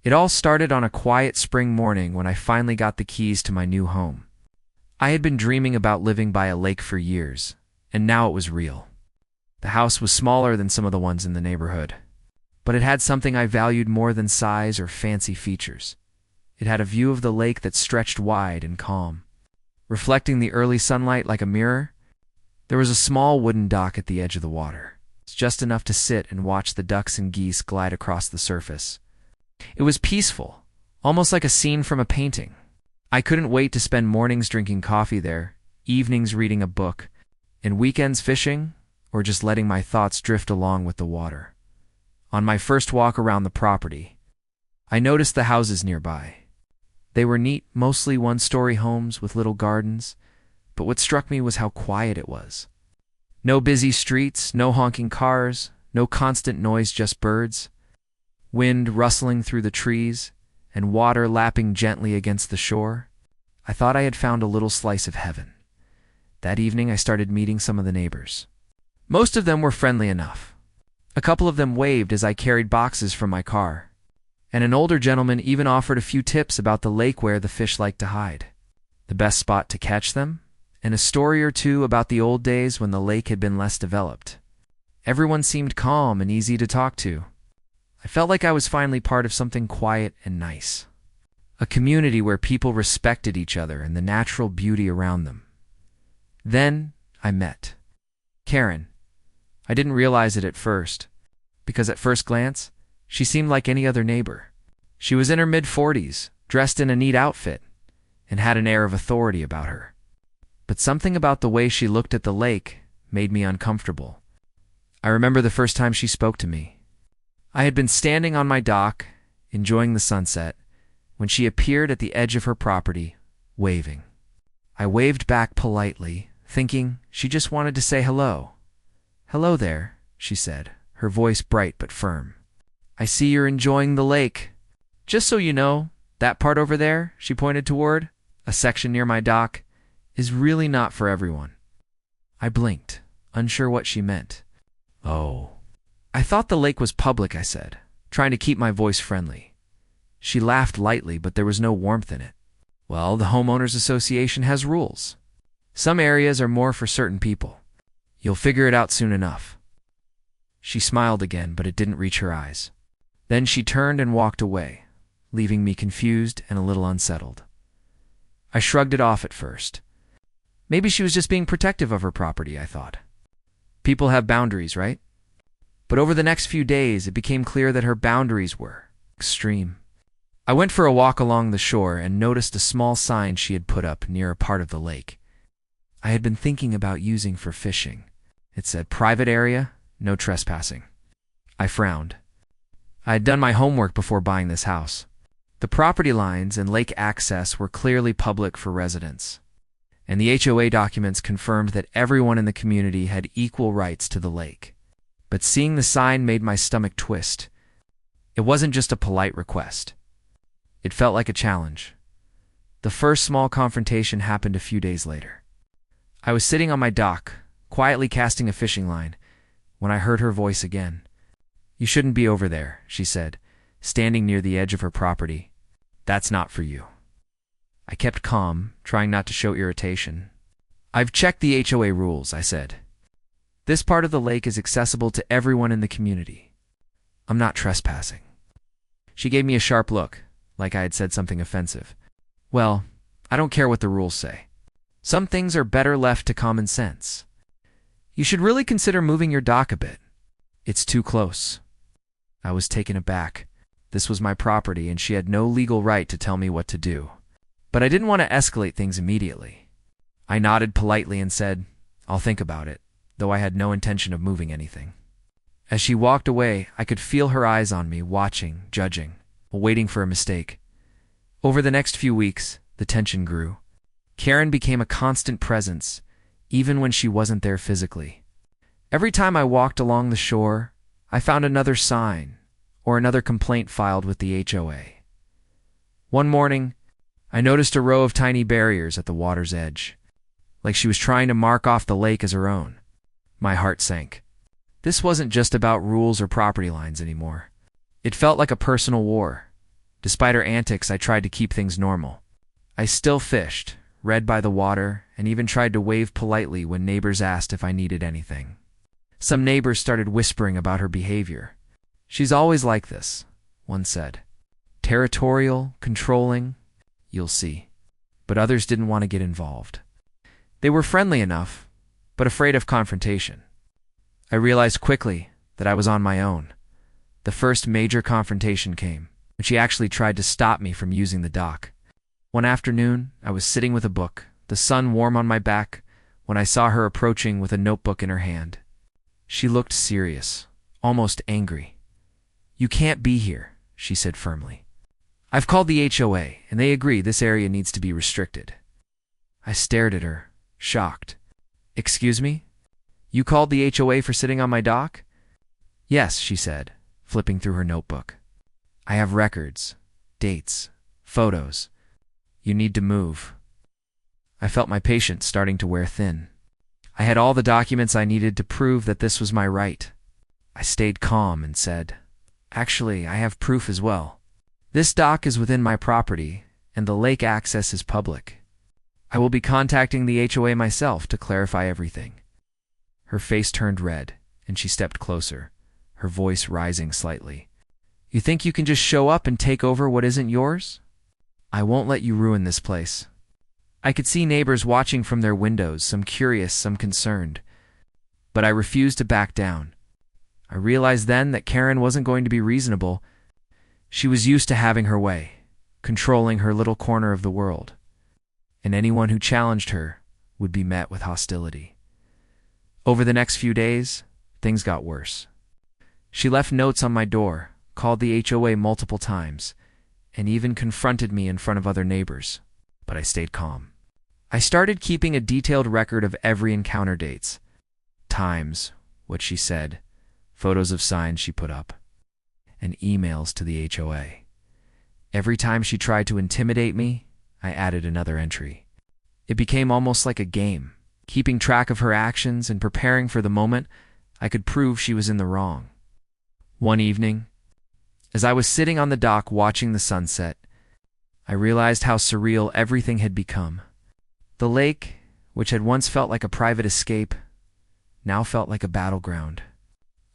It all started on a quiet spring morning when I finally got the keys to my new home. I had been dreaming about living by a lake for years, and now it was real. The house was smaller than some of the ones in the neighborhood, but it had something I valued more than size or fancy features. It had a view of the lake that stretched wide and calm. Reflecting the early sunlight like a mirror, there was a small wooden dock at the edge of the water. It's just enough to sit and watch the ducks and geese glide across the surface. It was peaceful, almost like a scene from a painting. I couldn't wait to spend mornings drinking coffee there, evenings reading a book, and weekends fishing, or just letting my thoughts drift along with the water. On my first walk around the property, I noticed the houses nearby. They were neat, mostly one-story homes with little gardens, but what struck me was how quiet it was. No busy streets, no honking cars, no constant noise, just birds, wind rustling through the trees, and water lapping gently against the shore. I thought I had found a little slice of heaven. That evening I started meeting some of the neighbors. Most of them were friendly enough. A couple of them waved as I carried boxes from my car, and an older gentleman even offered a few tips about the lake where the fish like to hide, the best spot to catch them, and a story or two about the old days when the lake had been less developed. Everyone seemed calm and easy to talk to. I felt like I was finally part of something quiet and nice, a community where people respected each other and the natural beauty around them. Then I met Karen. I didn't realize it at first, because at first glance, she seemed like any other neighbor. She was in her mid-40s, dressed in a neat outfit, and had an air of authority about her. But something about the way she looked at the lake made me uncomfortable. I remember the first time she spoke to me. I had been standing on my dock, enjoying the sunset, when she appeared at the edge of her property, waving. I waved back politely, thinking she just wanted to say hello. "Hello there," she said, her voice bright but firm. "I see you're enjoying the lake. Just so you know, that part over there," she pointed toward, a section near my dock, "is really not for everyone." I blinked, unsure what she meant. "Oh. I thought the lake was public," I said, trying to keep my voice friendly. She laughed lightly, but there was no warmth in it. "Well, the Homeowners Association has rules. Some areas are more for certain people. You'll figure it out soon enough." She smiled again, but it didn't reach her eyes. Then she turned and walked away, leaving me confused and a little unsettled. I shrugged it off at first. Maybe she was just being protective of her property, I thought. People have boundaries, right? But over the next few days, it became clear that her boundaries were extreme. I went for a walk along the shore and noticed a small sign she had put up near a part of the lake I had been thinking about using for fishing. It said, "Private area, no trespassing." I frowned. I had done my homework before buying this house. The property lines and lake access were clearly public for residents, and the HOA documents confirmed that everyone in the community had equal rights to the lake. But seeing the sign made my stomach twist. It wasn't just a polite request. It felt like a challenge. The first small confrontation happened a few days later. I was sitting on my dock, quietly casting a fishing line, when I heard her voice again. "You shouldn't be over there," she said, standing near the edge of her property. "That's not for you." I kept calm, trying not to show irritation. "I've checked the HOA rules," I said. "This part of the lake is accessible to everyone in the community. I'm not trespassing." She gave me a sharp look, like I had said something offensive. "Well, I don't care what the rules say. Some things are better left to common sense. You should really consider moving your dock a bit. It's too close." I was taken aback. This was my property, and she had no legal right to tell me what to do. But I didn't want to escalate things immediately. I nodded politely and said, "I'll think about it," though I had no intention of moving anything. As she walked away, I could feel her eyes on me, watching, judging, waiting for a mistake. Over the next few weeks, the tension grew. Karen became a constant presence, even when she wasn't there physically. Every time I walked along the shore, I found another sign or another complaint filed with the HOA. One morning, I noticed a row of tiny barriers at the water's edge, like she was trying to mark off the lake as her own. My heart sank. This wasn't just about rules or property lines anymore. It felt like a personal war. Despite her antics, I tried to keep things normal. I still fished, read by the water, and even tried to wave politely when neighbors asked if I needed anything. Some neighbors started whispering about her behavior. "She's always like this," one said. "Territorial, controlling, you'll see." But others didn't want to get involved. They were friendly enough, but afraid of confrontation. I realized quickly that I was on my own. The first major confrontation came when she actually tried to stop me from using the dock. One afternoon, I was sitting with a book, the sun warm on my back, when I saw her approaching with a notebook in her hand. She looked serious, almost angry. "You can't be here," she said firmly. "I've called the HOA, and they agree this area needs to be restricted." I stared at her, shocked. "Excuse me? You called the HOA for sitting on my dock?" "Yes," she said, flipping through her notebook. "I have records, dates, photos. You need to move." I felt my patience starting to wear thin. I had all the documents I needed to prove that this was my right. I stayed calm and said, "Actually, I have proof as well. This dock is within my property, and the lake access is public. I will be contacting the HOA myself to clarify everything." Her face turned red, and she stepped closer, her voice rising slightly. "You think you can just show up and take over what isn't yours? I won't let you ruin this place." I could see neighbors watching from their windows, some curious, some concerned. But I refused to back down. I realized then that Karen wasn't going to be reasonable. She was used to having her way, controlling her little corner of the world. And anyone who challenged her would be met with hostility. Over the next few days, things got worse. She left notes on my door, called the HOA multiple times, and even confronted me in front of other neighbors. But I stayed calm. I started keeping a detailed record of every encounter, dates, times, what she said, photos of signs she put up, and emails to the HOA. Every time she tried to intimidate me, I added another entry. It became almost like a game, keeping track of her actions and preparing for the moment I could prove she was in the wrong. One evening, as I was sitting on the dock watching the sunset, I realized how surreal everything had become. The lake, which had once felt like a private escape, now felt like a battleground.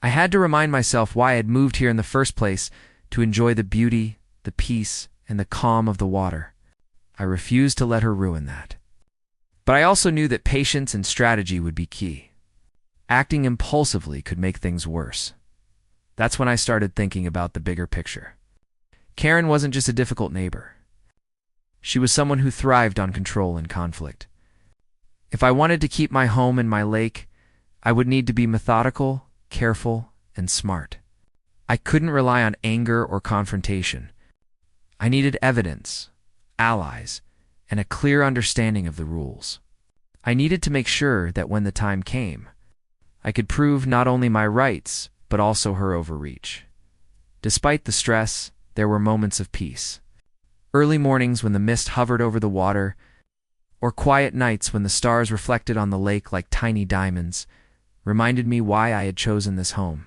I had to remind myself why I had moved here in the first place, to enjoy the beauty, the peace, and the calm of the water. I refused to let her ruin that. But I also knew that patience and strategy would be key. Acting impulsively could make things worse. That's when I started thinking about the bigger picture. Karen wasn't just a difficult neighbor. She was someone who thrived on control and conflict. If I wanted to keep my home and my lake, I would need to be methodical, careful, and smart. I couldn't rely on anger or confrontation. I needed evidence, allies, and a clear understanding of the rules. I needed to make sure that when the time came, I could prove not only my rights, but also her overreach. Despite the stress, there were moments of peace. Early mornings when the mist hovered over the water, or quiet nights when the stars reflected on the lake like tiny diamonds, reminded me why I had chosen this home.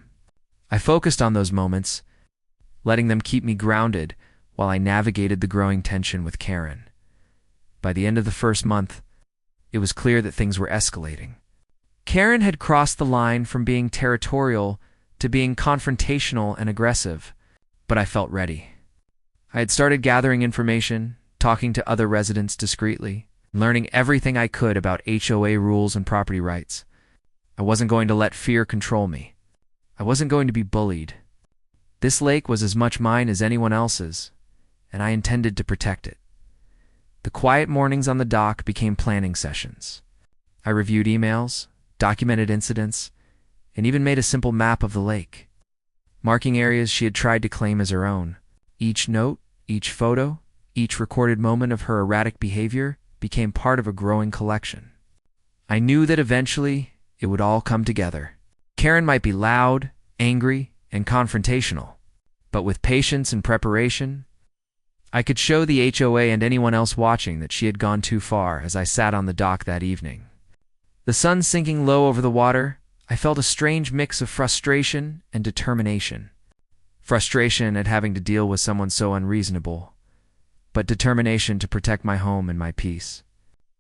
I focused on those moments, letting them keep me grounded while I navigated the growing tension with Karen. By the end of the first month, it was clear that things were escalating. Karen had crossed the line from being territorial to being confrontational and aggressive, but I felt ready. I had started gathering information, talking to other residents discreetly, learning everything I could about HOA rules and property rights. I wasn't going to let fear control me. I wasn't going to be bullied. This lake was as much mine as anyone else's, and I intended to protect it. The quiet mornings on the dock became planning sessions. I reviewed emails, documented incidents, and even made a simple map of the lake, marking areas she had tried to claim as her own. Each note, each photo, each recorded moment of her erratic behavior became part of a growing collection. I knew that eventually it would all come together. Karen might be loud, angry, and confrontational, but with patience and preparation, I could show the HOA and anyone else watching that she had gone too far. As I sat on the dock that evening, the sun sinking low over the water, I felt a strange mix of frustration and determination. frustration at having to deal with someone so unreasonable, but determination to protect my home and my peace.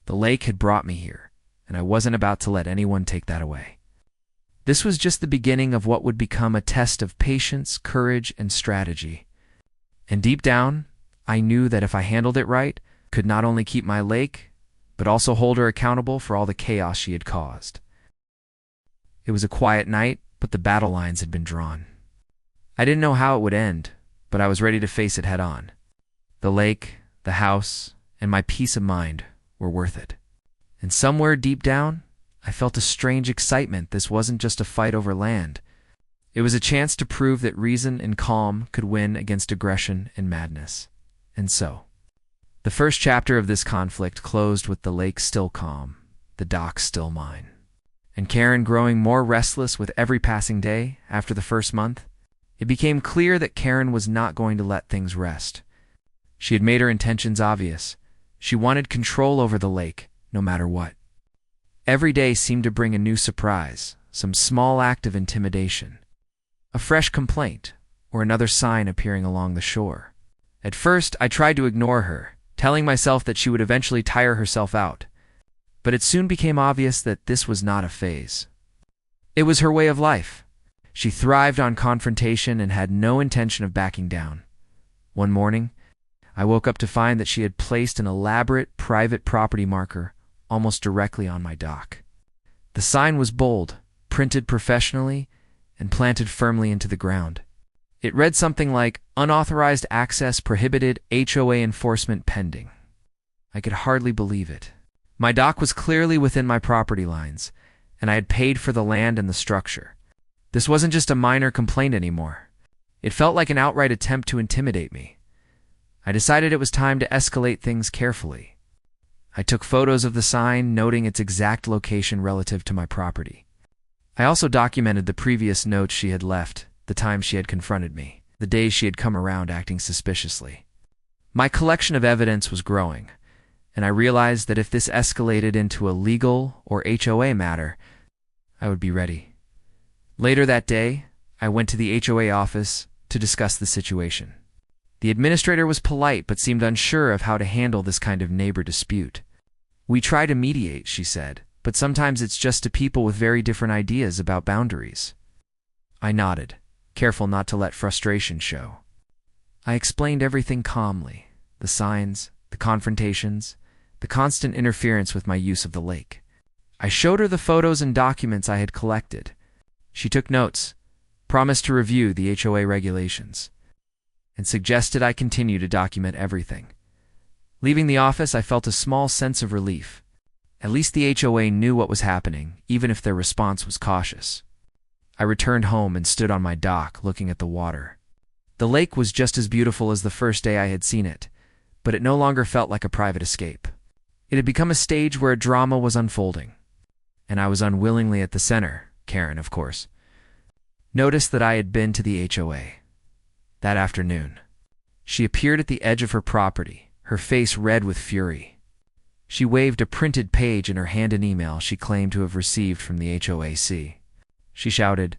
The lake had brought me here, and I wasn't about to let anyone take that away. This was just the beginning of what would become a test of patience, courage, and strategy. And deep down, I knew that if I handled it right, I could not only keep my lake, but also hold her accountable for all the chaos she had caused. It was a quiet night, but the battle lines had been drawn. I didn't know how it would end, but I was ready to face it head on. The lake, the house, and my peace of mind were worth it. And somewhere deep down, I felt a strange excitement. This wasn't just a fight over land. It was a chance to prove that reason and calm could win against aggression and madness. And so, the first chapter of this conflict closed with the lake still calm, the dock still mine, and Karen growing more restless with every passing day. After the first month, it became clear that Karen was not going to let things rest. She had made her intentions obvious. She wanted control over the lake, no matter what. Every day seemed to bring a new surprise, some small act of intimidation, a fresh complaint, or another sign appearing along the shore. At first, I tried to ignore her, telling myself that she would eventually tire herself out. But it soon became obvious that this was not a phase. It was her way of life. She thrived on confrontation and had no intention of backing down. One morning, I woke up to find that she had placed an elaborate private property marker almost directly on my dock. The sign was bold, printed professionally, and planted firmly into the ground. It read something like, "Unauthorized access prohibited, HOA enforcement pending." I could hardly believe it. My dock was clearly within my property lines, and I had paid for the land and the structure. This wasn't just a minor complaint anymore. It felt like an outright attempt to intimidate me. I decided it was time to escalate things carefully. I took photos of the sign, noting its exact location relative to my property. I also documented the previous notes she had left, the times she had confronted me, the days she had come around acting suspiciously. My collection of evidence was growing, and I realized that if this escalated into a legal or HOA matter, I would be ready. Later that day, I went to the HOA office to discuss the situation. The administrator was polite but seemed unsure of how to handle this kind of neighbor dispute. "We try to mediate," she said, "but sometimes it's just to people with very different ideas about boundaries." I nodded, careful not to let frustration show. I explained everything calmly, the signs, the confrontations, the constant interference with my use of the lake. I showed her the photos and documents I had collected. She took notes, promised to review the HOA regulations, and suggested I continue to document everything. Leaving the office, I felt a small sense of relief. At least the HOA knew what was happening, even if their response was cautious. I returned home and stood on my dock, looking at the water. The lake was just as beautiful as the first day I had seen it, but it no longer felt like a private escape. It had become a stage where a drama was unfolding, and I was unwillingly at the center. Karen, of course, noticed that I had been to the HOA. That afternoon, she appeared at the edge of her property, her face red with fury. She waved a printed page in her hand, an email she claimed to have received from the HOAC. She shouted,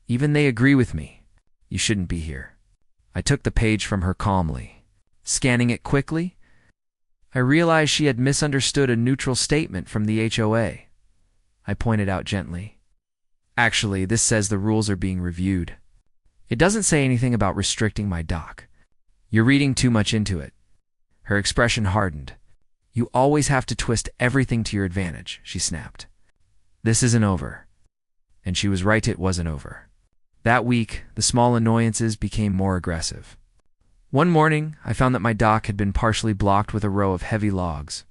"Even they agree with me. You shouldn't be here." I took the page from her calmly. Scanning it quickly, I realized she had misunderstood a neutral statement from the HOA. I pointed out gently, "Actually, this says the rules are being reviewed. It doesn't say anything about restricting my dock. You're reading too much into it." Her expression hardened. "You always have to twist everything to your advantage," she snapped. "This isn't over." And she was right, it wasn't over. That week, the small annoyances became more aggressive. One morning, I found that my dock had been partially blocked with a row of heavy logs.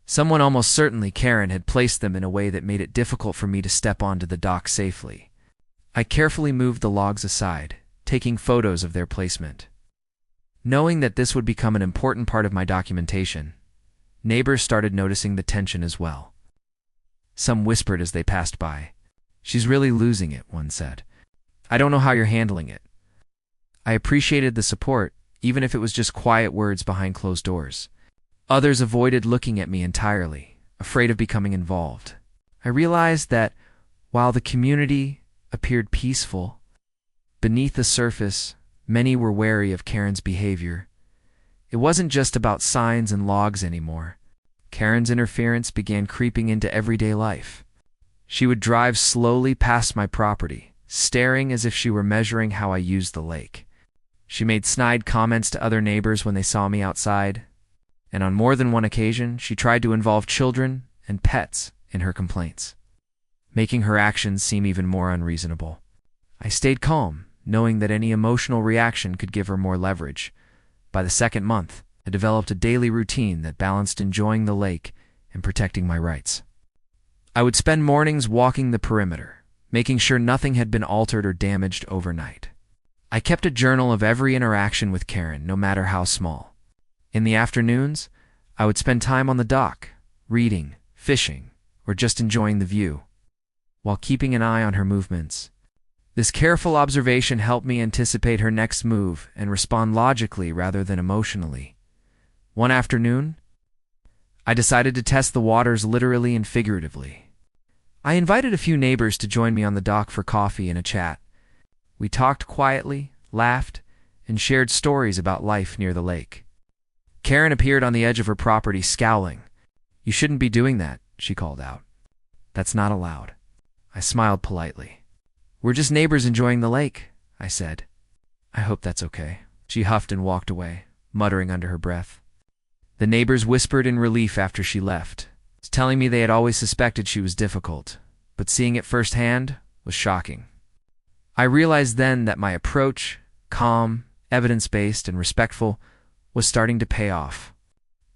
Someone, almost certainly Karen, had placed them in a way that made it difficult for me to step onto the dock safely. I carefully moved the logs aside, taking photos of their placement. Knowing that this would become an important part of my documentation, neighbors started noticing the tension as well. Some whispered as they passed by, "She's really losing it," one said. "I don't know how you're handling it." I appreciated the support, even if it was just quiet words behind closed doors. Others avoided looking at me entirely, afraid of becoming involved. I realized that while the community appeared peaceful, beneath the surface, many were wary of Karen's behavior. It wasn't just about signs and logs anymore. Karen's interference began creeping into everyday life. She would drive slowly past my property, staring as if she were measuring how I used the lake. She made snide comments to other neighbors when they saw me outside, and on more than one occasion, she tried to involve children and pets in her complaints, making her actions seem even more unreasonable. I stayed calm, knowing that any emotional reaction could give her more leverage. By the second month, I developed a daily routine that balanced enjoying the lake and protecting my rights. I would spend mornings walking the perimeter, making sure nothing had been altered or damaged overnight. I kept a journal of every interaction with Karen, no matter how small. In the afternoons, I would spend time on the dock, reading, fishing, or just enjoying the view, while keeping an eye on her movements. This careful observation helped me anticipate her next move and respond logically rather than emotionally. One afternoon, I decided to test the waters literally and figuratively. I invited a few neighbors to join me on the dock for coffee and a chat. We talked quietly, laughed, and shared stories about life near the lake. Karen appeared on the edge of her property, scowling. "You shouldn't be doing that," she called out. "That's not allowed." I smiled politely. "We're just neighbors enjoying the lake," I said. "I hope that's okay." She huffed and walked away, muttering under her breath. The neighbors whispered in relief after she left, telling me they had always suspected she was difficult, but seeing it firsthand was shocking. I realized then that my approach, calm, evidence-based, and respectful, was starting to pay off.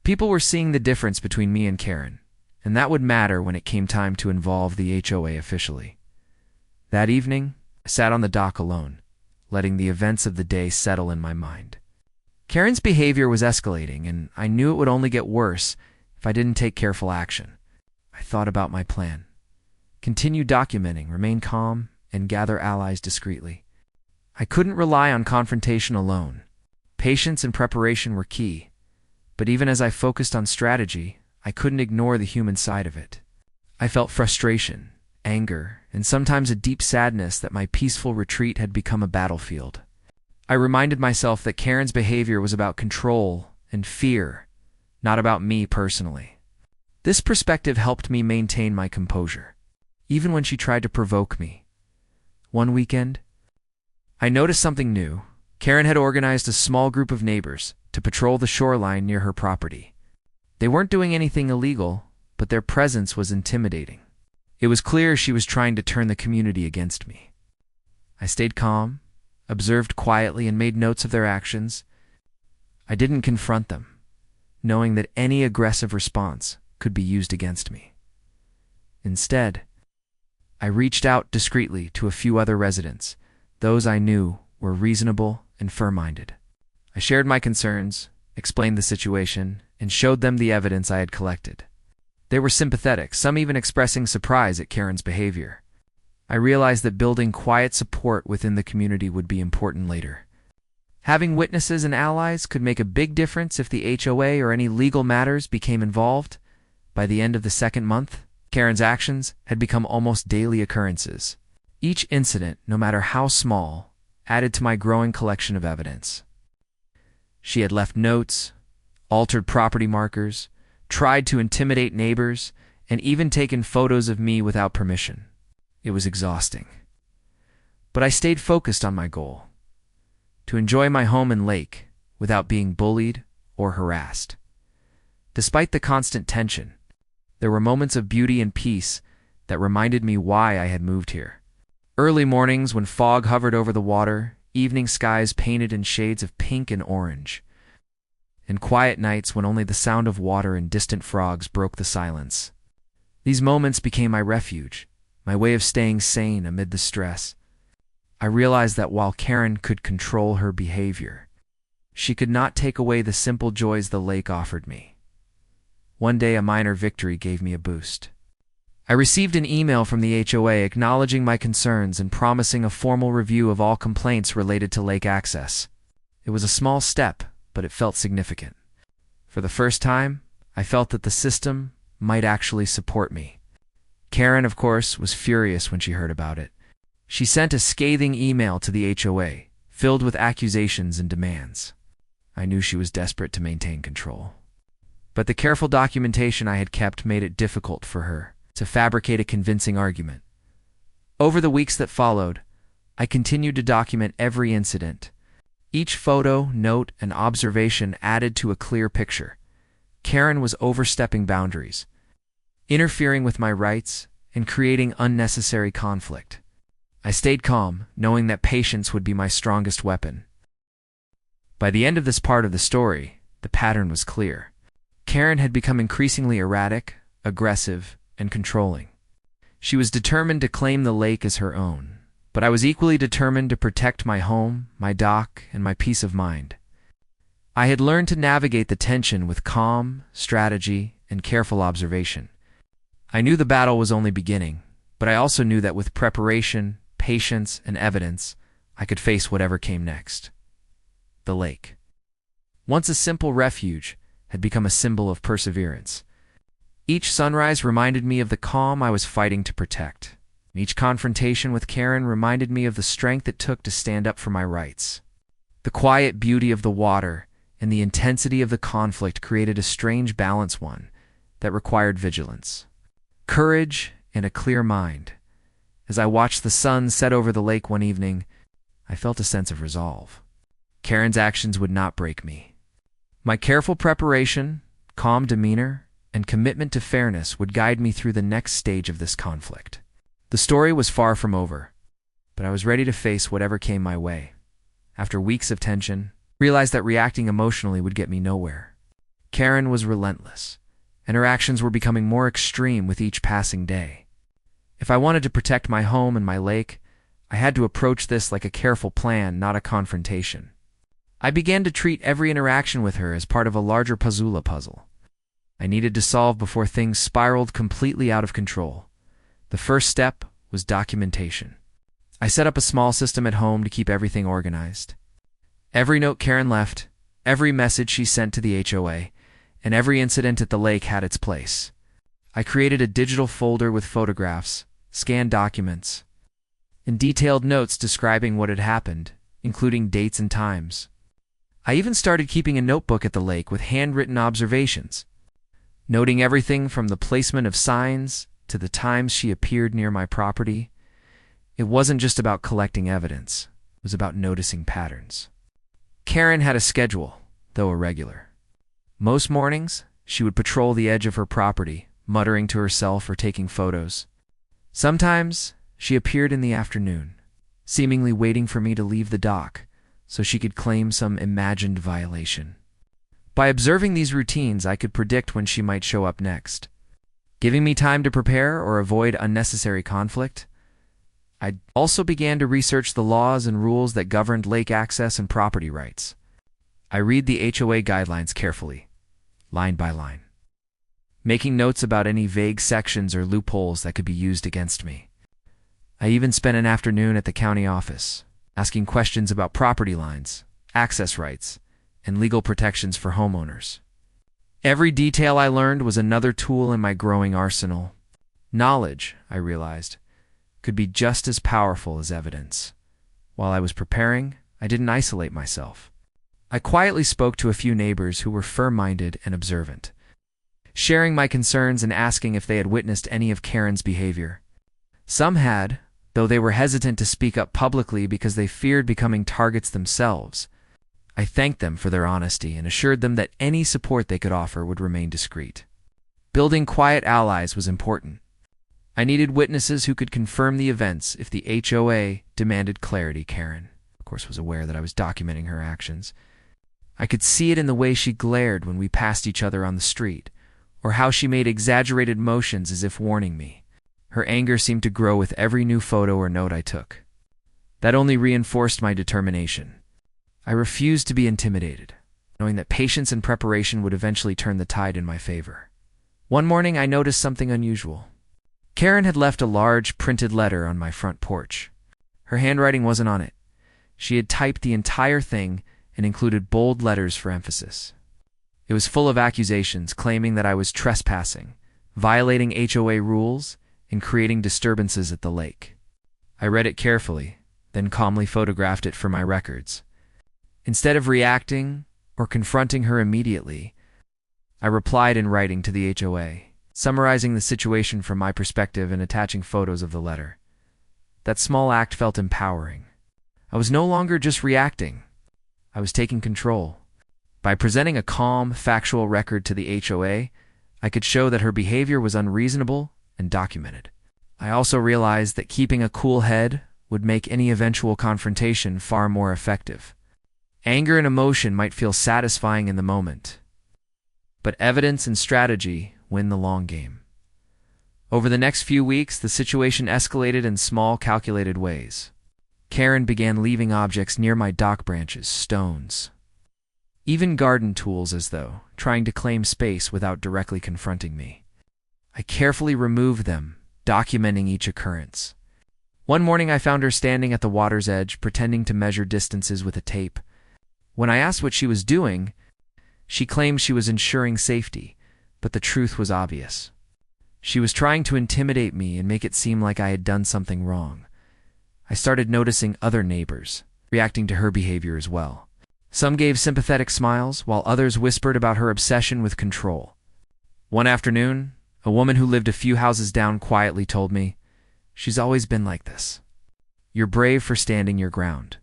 People were seeing the difference between me and Karen, and that would matter when it came time to involve the HOA officially. That evening, I sat on the dock alone, letting the events of the day settle in my mind. Karen's behavior was escalating, and I knew it would only get worse if I didn't take careful action. I thought about my plan. Continue documenting, remain calm, and gather allies discreetly. I couldn't rely on confrontation alone. Patience and preparation were key, but even as I focused on strategy, I couldn't ignore the human side of it. I felt frustration, anger, and sometimes a deep sadness that my peaceful retreat had become a battlefield. I reminded myself that Karen's behavior was about control and fear, not about me personally. This perspective helped me maintain my composure, even when she tried to provoke me. One weekend, I noticed something new. Karen had organized a small group of neighbors to patrol the shoreline near her property. They weren't doing anything illegal, but their presence was intimidating. It was clear she was trying to turn the community against me. I stayed calm, observed quietly, and made notes of their actions. I didn't confront them, knowing that any aggressive response could be used against me. Instead, I reached out discreetly to a few other residents, those I knew were reasonable and firm-minded. I shared my concerns, explained the situation, and showed them the evidence I had collected. They were sympathetic, some even expressing surprise at Karen's behavior. I realized that building quiet support within the community would be important later. Having witnesses and allies could make a big difference if the HOA or any legal matters became involved. By the end of the second month, Karen's actions had become almost daily occurrences. Each incident, no matter how small, added to my growing collection of evidence. She had left notes, altered property markers, tried to intimidate neighbors, and even taken photos of me without permission. It was exhausting. But I stayed focused on my goal: to enjoy my home and lake without being bullied or harassed. Despite the constant tension, there were moments of beauty and peace that reminded me why I had moved here. Early mornings when fog hovered over the water, evening skies painted in shades of pink and orange, and quiet nights when only the sound of water and distant frogs broke the silence. These moments became my refuge, my way of staying sane amid the stress. I realized that while Karen could control her behavior, she could not take away the simple joys the lake offered me. One day, a minor victory gave me a boost. I received an email from the HOA acknowledging my concerns and promising a formal review of all complaints related to lake access. It was a small step, but it felt significant. For the first time, I felt that the system might actually support me. Karen, of course, was furious when she heard about it. She sent a scathing email to the HOA, filled with accusations and demands. I knew she was desperate to maintain control. But the careful documentation I had kept made it difficult for her to fabricate a convincing argument. Over the weeks that followed, I continued to document every incident. Each photo, note, and observation added to a clear picture. Karen was overstepping boundaries, interfering with my rights, and creating unnecessary conflict. I stayed calm, knowing that patience would be my strongest weapon. By the end of this part of the story, the pattern was clear. Karen had become increasingly erratic, aggressive, and controlling. She was determined to claim the lake as her own, but I was equally determined to protect my home, my dock, and my peace of mind. I had learned to navigate the tension with calm, strategy, and careful observation. I knew the battle was only beginning, but I also knew that with preparation, patience, and evidence, I could face whatever came next. The lake, once a simple refuge, had become a symbol of perseverance. Each sunrise reminded me of the calm I was fighting to protect. Each confrontation with Karen reminded me of the strength it took to stand up for my rights. The quiet beauty of the water and the intensity of the conflict created a strange balance, one that required vigilance, courage, and a clear mind. As I watched the sun set over the lake one evening, I felt a sense of resolve. Karen's actions would not break me. My careful preparation, calm demeanor, and commitment to fairness would guide me through the next stage of this conflict. The story was far from over, but I was ready to face whatever came my way. After weeks of tension, I realized that reacting emotionally would get me nowhere. Karen was relentless, and her actions were becoming more extreme with each passing day. If I wanted to protect my home and my lake, I had to approach this like a careful plan, not a confrontation. I began to treat every interaction with her as part of a larger puzzle I needed to solve before things spiraled completely out of control. The first step was documentation. I set up a small system at home to keep everything organized. Every note Karen left, every message she sent to the HOA, and every incident at the lake had its place. I created a digital folder with photographs, scanned documents, and detailed notes describing what had happened, including dates and times. I even started keeping a notebook at the lake with handwritten observations, noting everything from the placement of signs to the times she appeared near my property. It wasn't just about collecting evidence, it was about noticing patterns. Karen had a schedule, though irregular. Most mornings, she would patrol the edge of her property, muttering to herself or taking photos. Sometimes, she appeared in the afternoon, seemingly waiting for me to leave the dock so she could claim some imagined violation. By observing these routines, I could predict when she might show up next. Giving me time to prepare or avoid unnecessary conflict, I also began to research the laws and rules that governed lake access and property rights. I read the HOA guidelines carefully, line by line, making notes about any vague sections or loopholes that could be used against me. I even spent an afternoon at the county office, asking questions about property lines, access rights, and legal protections for homeowners. Every detail I learned was another tool in my growing arsenal. Knowledge, I realized, could be just as powerful as evidence. While I was preparing, I didn't isolate myself. I quietly spoke to a few neighbors who were firm-minded and observant, sharing my concerns and asking if they had witnessed any of Karen's behavior. Some had, though they were hesitant to speak up publicly because they feared becoming targets themselves. I thanked them for their honesty and assured them that any support they could offer would remain discreet. Building quiet allies was important. I needed witnesses who could confirm the events if the HOA demanded clarity. Karen, of course, was aware that I was documenting her actions. I could see it in the way she glared when we passed each other on the street, or how she made exaggerated motions as if warning me. Her anger seemed to grow with every new photo or note I took. That only reinforced my determination. I refused to be intimidated, knowing that patience and preparation would eventually turn the tide in my favor. One morning, I noticed something unusual. Karen had left a large printed letter on my front porch. Her handwriting wasn't on it. She had typed the entire thing and included bold letters for emphasis. It was full of accusations claiming that I was trespassing, violating HOA rules, and creating disturbances at the lake. I read it carefully, then calmly photographed it for my records. Instead of reacting or confronting her immediately, I replied in writing to the HOA, summarizing the situation from my perspective and attaching photos of the letter. That small act felt empowering. I was no longer just reacting. I was taking control. By presenting a calm, factual record to the HOA, I could show that her behavior was unreasonable and documented. I also realized that keeping a cool head would make any eventual confrontation far more effective. Anger and emotion might feel satisfying in the moment, but evidence and strategy win the long game. Over the next few weeks, the situation escalated in small, calculated ways. Karen began leaving objects near my dock branches, stones, even garden tools, as though trying to claim space without directly confronting me. I carefully removed them, documenting each occurrence. One morning I found her standing at the water's edge, pretending to measure distances with a tape. When I asked what she was doing, she claimed she was ensuring safety, but the truth was obvious. She was trying to intimidate me and make it seem like I had done something wrong. I started noticing other neighbors reacting to her behavior as well. Some gave sympathetic smiles, while others whispered about her obsession with control. One afternoon, a woman who lived a few houses down quietly told me, "She's always been like this. You're brave for standing your ground."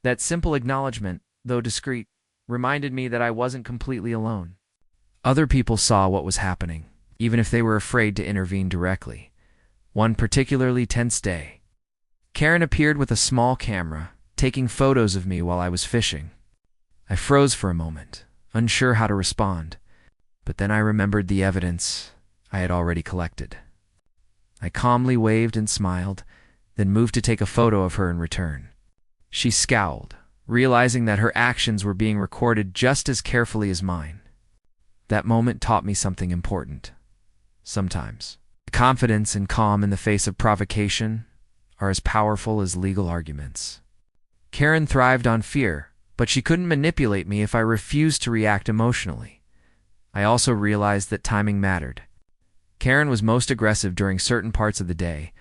That simple acknowledgement, though discreet, reminded me that I wasn't completely alone. Other people saw what was happening, even if they were afraid to intervene directly. One particularly tense day, Karen appeared with a small camera, taking photos of me while I was fishing. I froze for a moment, unsure how to respond, but then I remembered the evidence I had already collected. I calmly waved and smiled, then moved to take a photo of her in return. She scowled, realizing that her actions were being recorded just as carefully as mine. That moment taught me something important. Sometimes, confidence and calm in the face of provocation are as powerful as legal arguments. Karen thrived on fear, but she couldn't manipulate me if I refused to react emotionally. I also realized that timing mattered. Karen was most aggressive during certain parts of the day,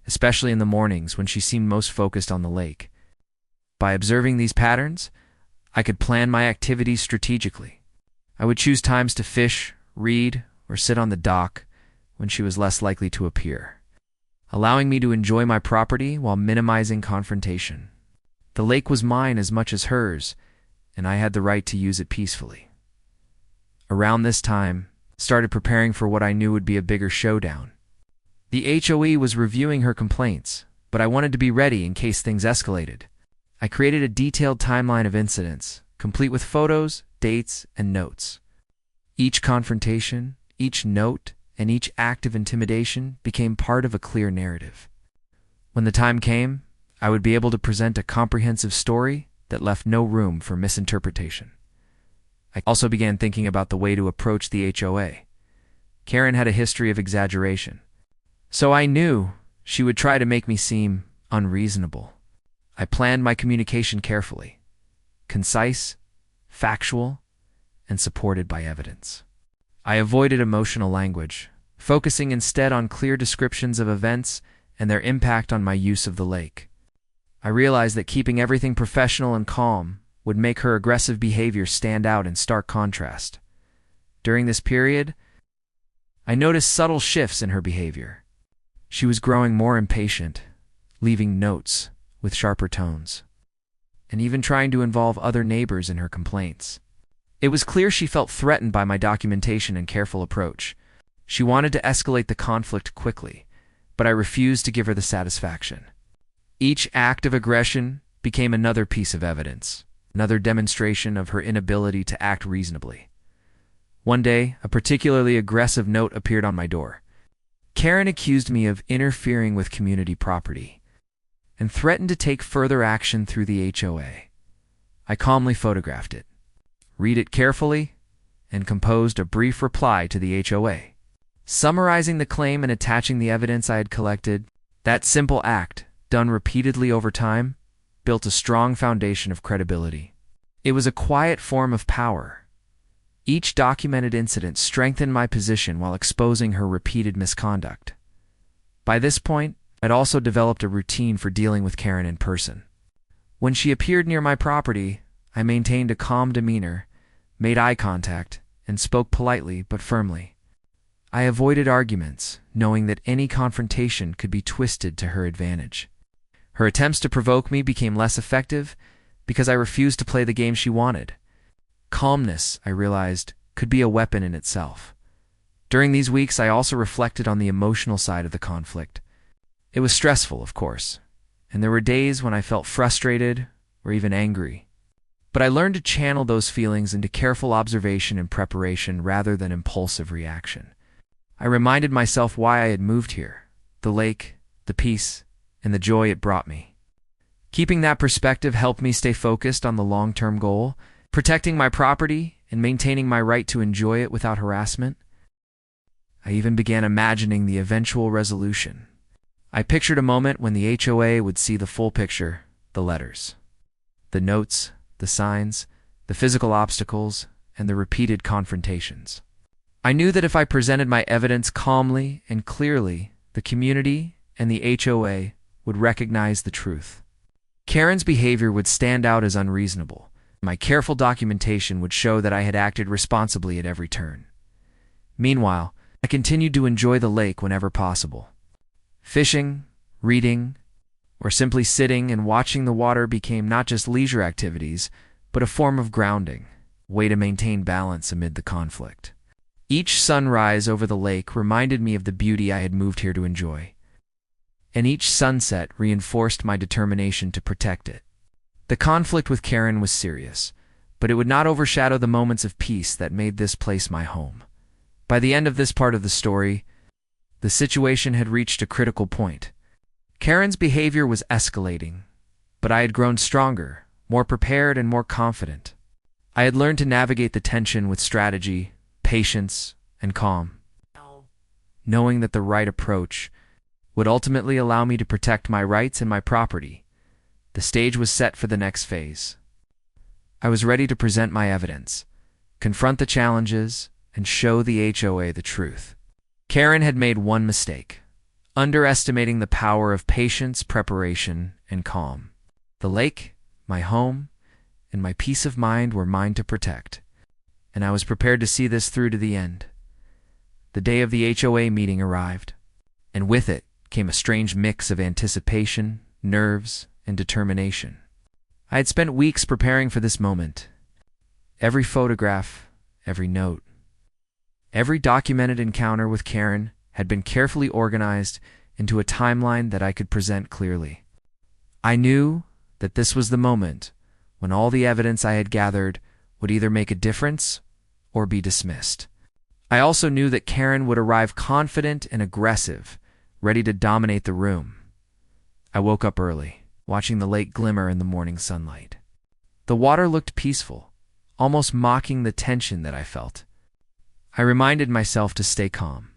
especially in the mornings when she seemed most focused on the lake. By observing these patterns, I could plan my activities strategically. I would choose times to fish, read, or sit on the dock when she was less likely to appear, allowing me to enjoy my property while minimizing confrontation. The lake was mine as much as hers, and I had the right to use it peacefully. Around this time, I started preparing for what I knew would be a bigger showdown. The HOA was reviewing her complaints, but I wanted to be ready in case things escalated. I created a detailed timeline of incidents, complete with photos, dates, and notes. Each confrontation, each note, and each act of intimidation became part of a clear narrative. When the time came, I would be able to present a comprehensive story that left no room for misinterpretation. I also began thinking about the way to approach the HOA. Karen had a history of exaggeration, so I knew she would try to make me seem unreasonable. I planned my communication carefully, concise, factual, and supported by evidence. I avoided emotional language, focusing instead on clear descriptions of events and their impact on my use of the lake. I realized that keeping everything professional and calm would make her aggressive behavior stand out in stark contrast. During this period, I noticed subtle shifts in her behavior. She was growing more impatient, leaving notes with sharper tones, and even trying to involve other neighbors in her complaints. It was clear she felt threatened by my documentation and careful approach. She wanted to escalate the conflict quickly, but I refused to give her the satisfaction. Each act of aggression became another piece of evidence, another demonstration of her inability to act reasonably. One day, a particularly aggressive note appeared on my door. Karen accused me of interfering with community property and threatened to take further action through the HOA. I calmly photographed it, read it carefully, and composed a brief reply to the HOA. Summarizing the claim and attaching the evidence I had collected, that simple act, done repeatedly over time, built a strong foundation of credibility. It was a quiet form of power. Each documented incident strengthened my position while exposing her repeated misconduct. By this point, I'd also developed a routine for dealing with Karen in person. When she appeared near my property, I maintained a calm demeanor, made eye contact, and spoke politely but firmly. I avoided arguments, knowing that any confrontation could be twisted to her advantage. Her attempts to provoke me became less effective because I refused to play the game she wanted. Calmness, I realized, could be a weapon in itself. During these weeks, I also reflected on the emotional side of the conflict. It was stressful, of course, and there were days when I felt frustrated or even angry. But I learned to channel those feelings into careful observation and preparation rather than impulsive reaction. I reminded myself why I had moved here, the lake, the peace, and the joy it brought me. Keeping that perspective helped me stay focused on the long-term goal, protecting my property and maintaining my right to enjoy it without harassment. I even began imagining the eventual resolution. I pictured a moment when the HOA would see the full picture, the letters, the notes, the signs, the physical obstacles, and the repeated confrontations. I knew that if I presented my evidence calmly and clearly, the community and the HOA would recognize the truth. Karen's behavior would stand out as unreasonable. My careful documentation would show that I had acted responsibly at every turn. Meanwhile, I continued to enjoy the lake whenever possible. Fishing, reading, or simply sitting and watching the water became not just leisure activities, but a form of grounding, a way to maintain balance amid the conflict. Each sunrise over the lake reminded me of the beauty I had moved here to enjoy, and each sunset reinforced my determination to protect it. The conflict with Karen was serious, but it would not overshadow the moments of peace that made this place my home. By the end of this part of the story, the situation had reached a critical point. Karen's behavior was escalating, but I had grown stronger, more prepared, and more confident. I had learned to navigate the tension with strategy, patience, and calm, knowing that the right approach would ultimately allow me to protect my rights and my property. The stage was set for the next phase. I was ready to present my evidence, confront the challenges, and show the HOA the truth. Karen had made one mistake, underestimating the power of patience, preparation, and calm. The lake, my home, and my peace of mind were mine to protect, and I was prepared to see this through to the end. The day of the HOA meeting arrived, and with it came a strange mix of anticipation, nerves, and determination. I had spent weeks preparing for this moment. Every photograph, every note, every documented encounter with Karen had been carefully organized into a timeline that I could present clearly. I knew that this was the moment when all the evidence I had gathered would either make a difference or be dismissed. I also knew that Karen would arrive confident and aggressive, ready to dominate the room. I woke up early, watching the lake glimmer in the morning sunlight. The water looked peaceful, almost mocking the tension that I felt. I reminded myself to stay calm.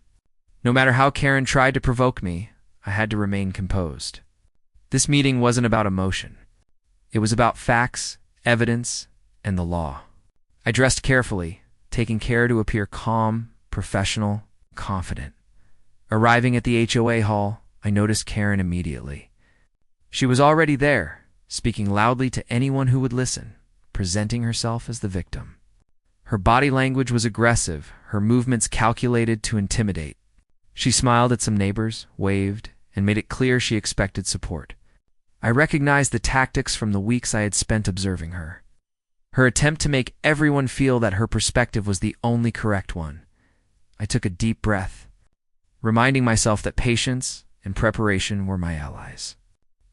No matter how Karen tried to provoke me, I had to remain composed. This meeting wasn't about emotion. It was about facts, evidence, and the law. I dressed carefully, taking care to appear calm, professional, confident. Arriving at the HOA hall, I noticed Karen immediately. She was already there, speaking loudly to anyone who would listen, presenting herself as the victim. Her body language was aggressive, her movements calculated to intimidate. She smiled at some neighbors, waved, and made it clear she expected support. I recognized the tactics from the weeks I had spent observing her. Her attempt to make everyone feel that her perspective was the only correct one. I took a deep breath, reminding myself that patience and preparation were my allies.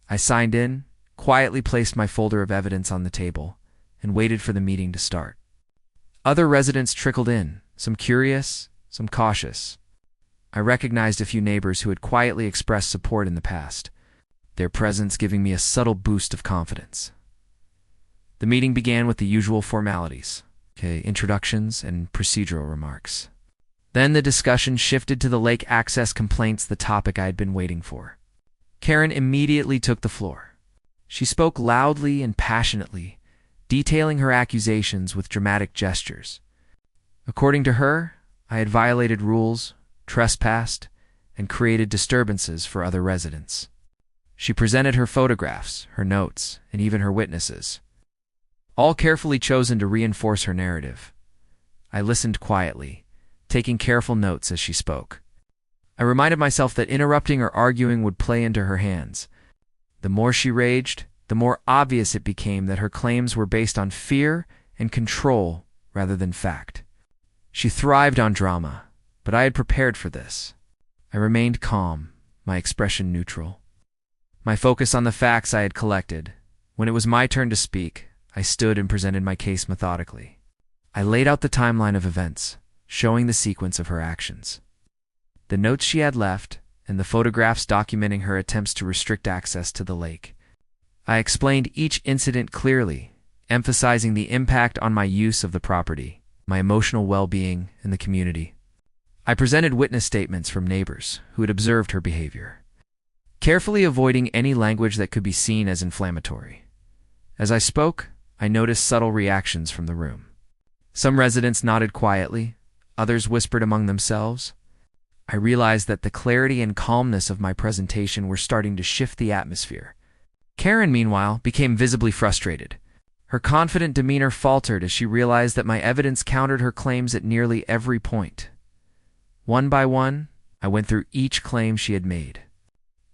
I signed in, quietly placed my folder of evidence on the table, and waited for the meeting to start. Other residents trickled in, some curious, some cautious. I recognized a few neighbors who had quietly expressed support in the past, their presence giving me a subtle boost of confidence. The meeting began with the usual formalities, introductions and procedural remarks. Then the discussion shifted to the lake access complaints, the topic I had been waiting for. Karen immediately took the floor. She spoke loudly and passionately, detailing her accusations with dramatic gestures. According to her, I had violated rules, trespassed, and created disturbances for other residents. She presented her photographs, her notes, and even her witnesses, all carefully chosen to reinforce her narrative. I listened quietly, taking careful notes as she spoke. I reminded myself that interrupting or arguing would play into her hands. The more she raged, the more obvious it became that her claims were based on fear and control rather than fact. She thrived on drama, but I had prepared for this. I remained calm, my expression neutral, my focus on the facts I had collected. When it was my turn to speak, I stood and presented my case methodically. I laid out the timeline of events, showing the sequence of her actions, the notes she had left, and the photographs documenting her attempts to restrict access to the lake. I explained each incident clearly, emphasizing the impact on my use of the property, my emotional well-being, and the community. I presented witness statements from neighbors who had observed her behavior, carefully avoiding any language that could be seen as inflammatory. As I spoke, I noticed subtle reactions from the room. Some residents nodded quietly, others whispered among themselves. I realized that the clarity and calmness of my presentation were starting to shift the atmosphere. Karen, meanwhile, became visibly frustrated. Her confident demeanor faltered as she realized that my evidence countered her claims at nearly every point. One by one, I went through each claim she had made.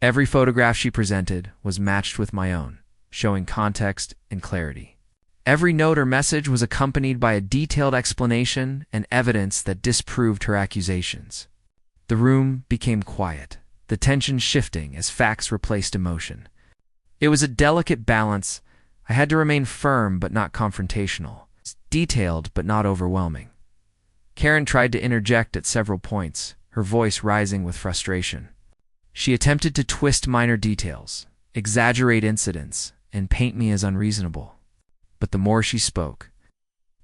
Every photograph she presented was matched with my own, showing context and clarity. Every note or message was accompanied by a detailed explanation and evidence that disproved her accusations. The room became quiet, the tension shifting as facts replaced emotion. It was a delicate balance. I had to remain firm but not confrontational, detailed but not overwhelming. Karen tried to interject at several points, her voice rising with frustration. She attempted to twist minor details, exaggerate incidents, and paint me as unreasonable. But the more she spoke,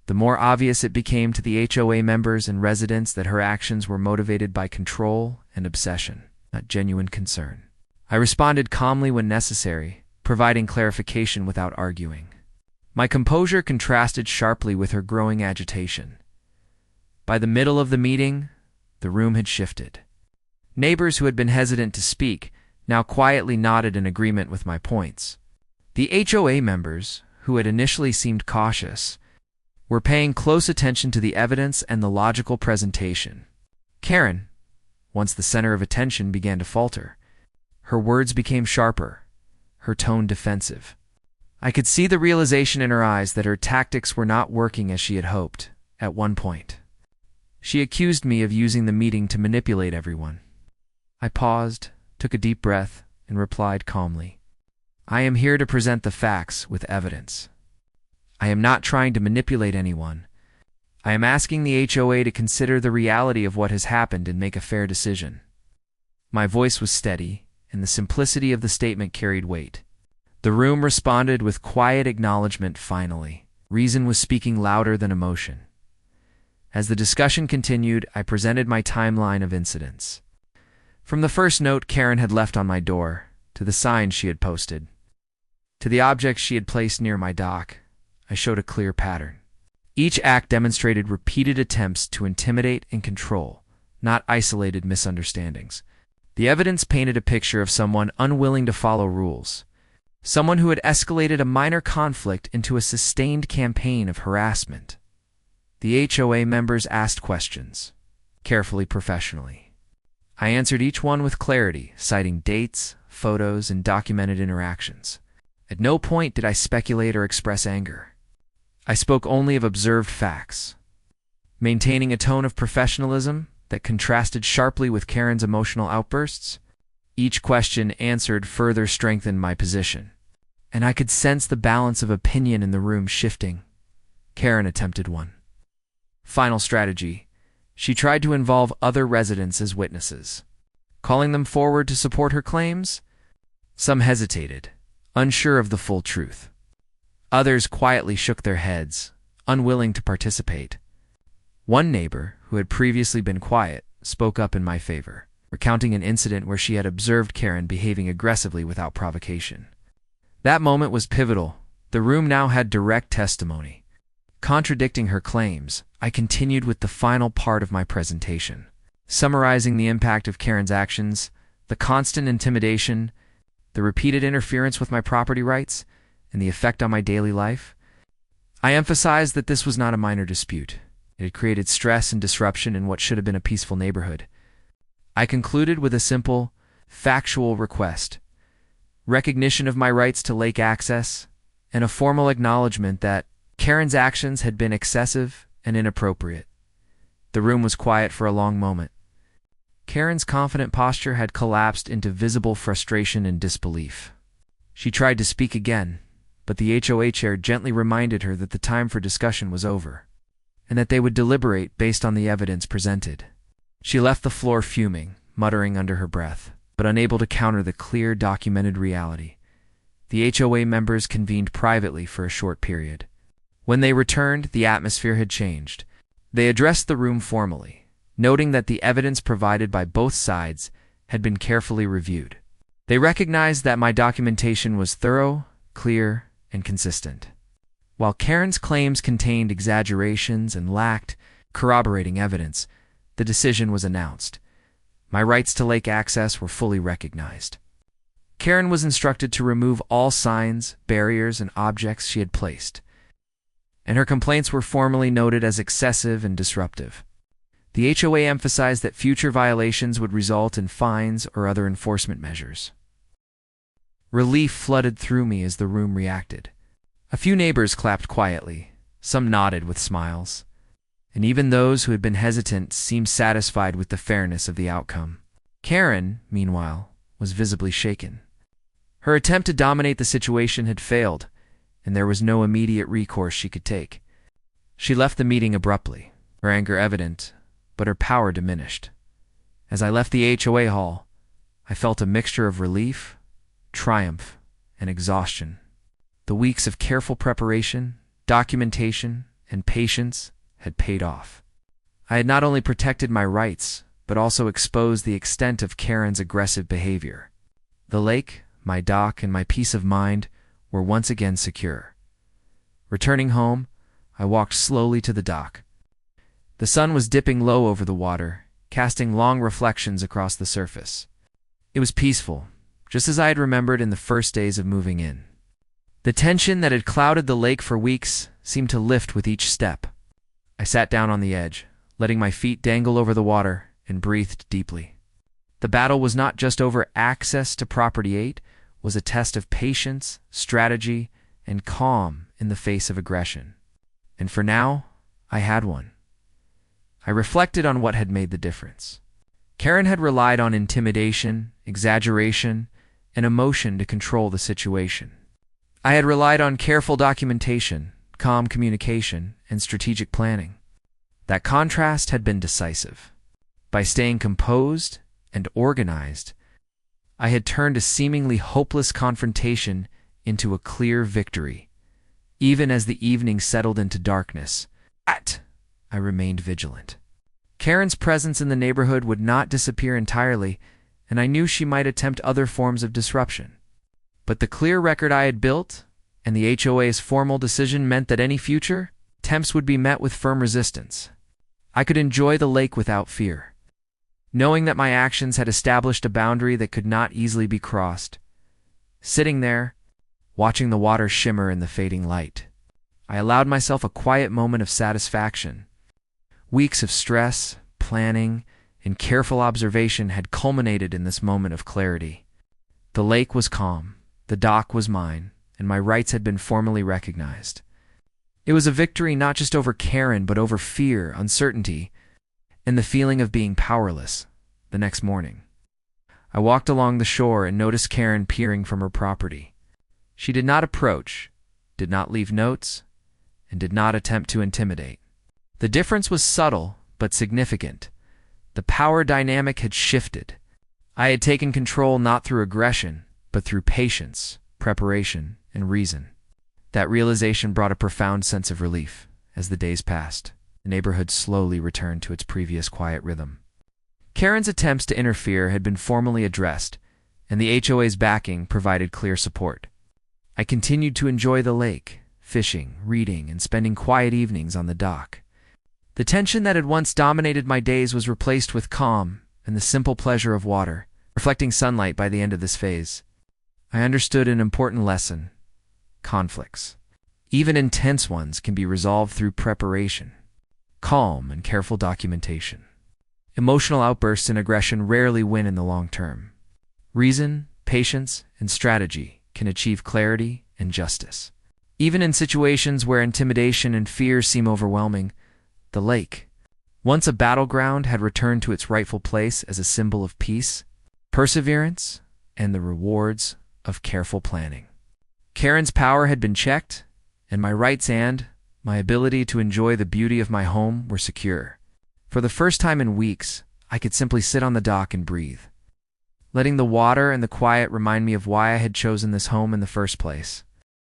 the more obvious it became to the HOA members and residents that her actions were motivated by control and obsession, not genuine concern. I responded calmly when necessary, providing clarification without arguing. My composure contrasted sharply with her growing agitation. By the middle of the meeting, the room had shifted. Neighbors who had been hesitant to speak now quietly nodded in agreement with my points. The HOA members, who had initially seemed cautious, were paying close attention to the evidence and the logical presentation. Karen, once the center of attention, began to falter. Her words became sharper, her tone defensive. I could see the realization in her eyes that her tactics were not working as she had hoped. At one point, she accused me of using the meeting to manipulate everyone. I paused, took a deep breath, and replied calmly, "I am here to present the facts with evidence. I am not trying to manipulate anyone. I am asking the HOA to consider the reality of what has happened and make a fair decision." My voice was steady, and the simplicity of the statement carried weight. The room responded with quiet acknowledgement finally. Reason was speaking louder than emotion. As the discussion continued, I presented my timeline of incidents. From the first note Karen had left on my door, to the signs she had posted, to the objects she had placed near my dock, I showed a clear pattern. Each act demonstrated repeated attempts to intimidate and control, not isolated misunderstandings. The evidence painted a picture of someone unwilling to follow rules, someone who had escalated a minor conflict into a sustained campaign of harassment. The HOA members asked questions, carefully, professionally. I answered each one with clarity, citing dates, photos, and documented interactions. At no point did I speculate or express anger. I spoke only of observed facts, maintaining a tone of professionalism that contrasted sharply with Karen's emotional outbursts. Each question answered further strengthened my position, and I could sense the balance of opinion in the room shifting. Karen attempted one final strategy. She tried to involve other residents as witnesses, calling them forward to support her claims. Some hesitated, unsure of the full truth. Others quietly shook their heads, unwilling to participate. One neighbor, who had previously been quiet, spoke up in my favor, recounting an incident where she had observed Karen behaving aggressively without provocation. That moment was pivotal. The room now had direct testimony. Contradicting her claims, I continued with the final part of my presentation, summarizing the impact of Karen's actions, the constant intimidation, the repeated interference with my property rights, and the effect on my daily life. I emphasized that this was not a minor dispute. It had created stress and disruption in what should have been a peaceful neighborhood. I concluded with a simple, factual request: recognition of my rights to lake access, and a formal acknowledgement that Karen's actions had been excessive and inappropriate. The room was quiet for a long moment. Karen's confident posture had collapsed into visible frustration and disbelief. She tried to speak again, but the HOA chair gently reminded her that the time for discussion was over, and that they would deliberate based on the evidence presented. She left the floor fuming, muttering under her breath, but unable to counter the clear, documented reality. The HOA members convened privately for a short period. When they returned, the atmosphere had changed. They addressed the room formally, noting that the evidence provided by both sides had been carefully reviewed. They recognized that my documentation was thorough, clear, and consistent. While Karen's claims contained exaggerations and lacked corroborating evidence, the decision was announced. My rights to lake access were fully recognized. Karen was instructed to remove all signs, barriers, and objects she had placed, and her complaints were formally noted as excessive and disruptive. The HOA emphasized that future violations would result in fines or other enforcement measures. Relief flooded through me as the room reacted. A few neighbors clapped quietly, some nodded with smiles, and even those who had been hesitant seemed satisfied with the fairness of the outcome. Karen, meanwhile, was visibly shaken. Her attempt to dominate the situation had failed, and there was no immediate recourse she could take. She left the meeting abruptly, her anger evident, but her power diminished. As I left the HOA hall, I felt a mixture of relief, triumph, and exhaustion. The weeks of careful preparation, documentation, and patience had paid off. I had not only protected my rights, but also exposed the extent of Karen's aggressive behavior. The lake, my dock, and my peace of mind were once again secure. Returning home, I walked slowly to the dock. The sun was dipping low over the water, casting long reflections across the surface. It was peaceful, just as I had remembered in the first days of moving in. The tension that had clouded the lake for weeks seemed to lift with each step. I sat down on the edge, letting my feet dangle over the water, and breathed deeply. The battle was not just over access to Property 8, was a test of patience, strategy, and calm in the face of aggression. And for now, I had one. I reflected on what had made the difference. Karen had relied on intimidation, exaggeration, and emotion to control the situation. I had relied on careful documentation, calm communication, and strategic planning. That contrast had been decisive. By staying composed and organized, I had turned a seemingly hopeless confrontation into a clear victory. Even as the evening settled into darkness, I remained vigilant. Karen's presence in the neighborhood would not disappear entirely, and I knew she might attempt other forms of disruption. But the clear record I had built, and the HOA's formal decision meant that any future attempts would be met with firm resistance. I could enjoy the lake without fear, knowing that my actions had established a boundary that could not easily be crossed. Sitting there, watching the water shimmer in the fading light, I allowed myself a quiet moment of satisfaction. Weeks of stress, planning, and careful observation had culminated in this moment of clarity. The lake was calm, the dock was mine, and my rights had been formally recognized. It was a victory not just over Karen, but over fear, uncertainty, and the feeling of being powerless. The next morning, I walked along the shore and noticed Karen peering from her property. She did not approach, did not leave notes, and did not attempt to intimidate. The difference was subtle, but significant. The power dynamic had shifted. I had taken control not through aggression, but through patience, preparation, and reason. That realization brought a profound sense of relief. As the days passed, the neighborhood slowly returned to its previous quiet rhythm. Karen's attempts to interfere had been formally addressed, and the HOA's backing provided clear support. I continued to enjoy the lake, fishing, reading, and spending quiet evenings on the dock. The tension that had once dominated my days was replaced with calm and the simple pleasure of water, reflecting sunlight by the end of this phase. I understood an important lesson: conflicts, even intense ones, can be resolved through preparation, calm, and careful documentation. Emotional outbursts and aggression rarely win in the long term. Reason, patience, and strategy can achieve clarity and justice. Even in situations where intimidation and fear seem overwhelming, the lake, once a battleground, had returned to its rightful place as a symbol of peace, perseverance, and the rewards of careful planning. Karen's power had been checked, and my rights and my ability to enjoy the beauty of my home were secure. For the first time in weeks, I could simply sit on the dock and breathe, letting the water and the quiet remind me of why I had chosen this home in the first place.